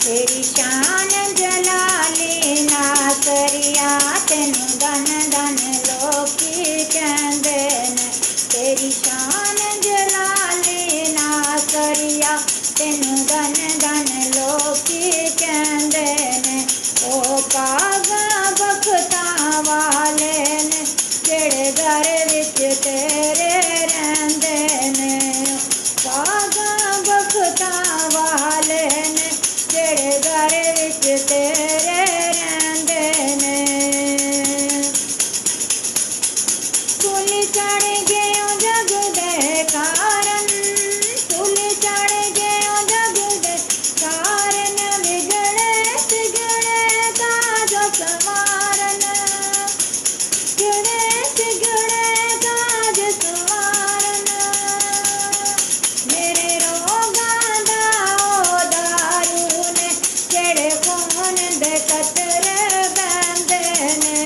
तेरी शान जलाली ना करिया तेनू धन धन लोकी कहंदे ने। तेरी शान जलाली ना करिया तेनू धन धन लोकी कहंदे ने। ओ पागा बखतां वाले ने जेड़े घर विच तेरे रहिंदे ने। पागा बखतां वाले ने जेड़े घर विच तेरे रहिंदे ने। तुली चढ़ गयो जग दे कारण, तुली चढ़ गयो जग दे कारण, बिगड़े तिगड़े काज संवारन, बिगड़े तिगड़े काज संवारन। मेरे रोगां दा ओ दारू ने जेड़े खून दे कतरे बहंदे ने।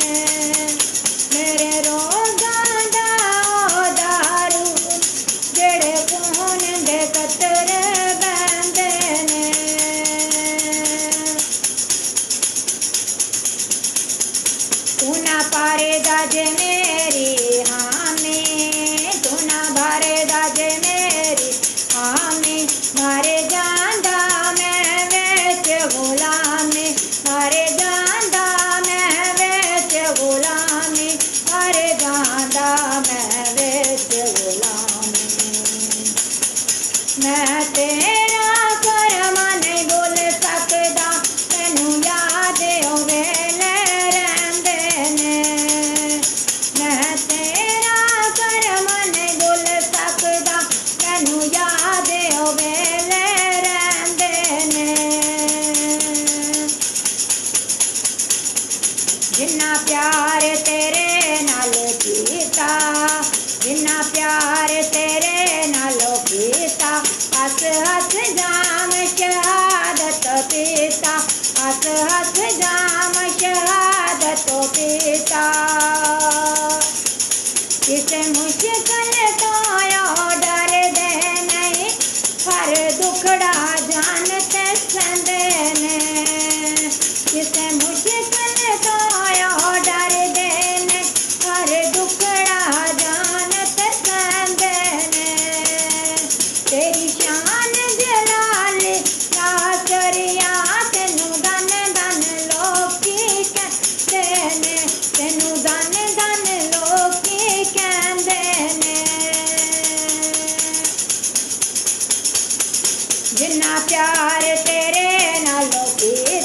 मेरे रोगां दा ओ दारू जेड़े खून दे कतरे बहंदे ने। तू ना पारेगा जे मेरी हामी, तू ना भरेगा जे मेरी हामी। मारे जांदा मैं विच गुलामी, मारे जांदा मैं विच गुलामी, मारे जांदा मैं विच गुलामी। मैं तेरा करम नहीं भुल सकदा, मैनू याद ओ वेले रहिंदे ने। मैं तेरा करम नहीं भुल सकदा, मैनू याद ओ वेले रहिंदे ने। जिन्ना प्यार तेरे नाल कीता, जिन्ना प्यार तेरे नाल कीता, हस हस जाम शहादत पीता, हस हस जाम शहादत पीता। किसे मुश्किल तो डरदे नहीं, हर दुखड़ा जानते संदे ने। किसे मुश्किल तो डरदे ने, हर दुखड़ा जानते संदे ने। तेरी शान जलाली ना करिया तेनू धन धन लोकी कहंदे ने। तेनू धन धन लोकी कहंदे ने। जिन्ना प्यार तेरे नालों कीता,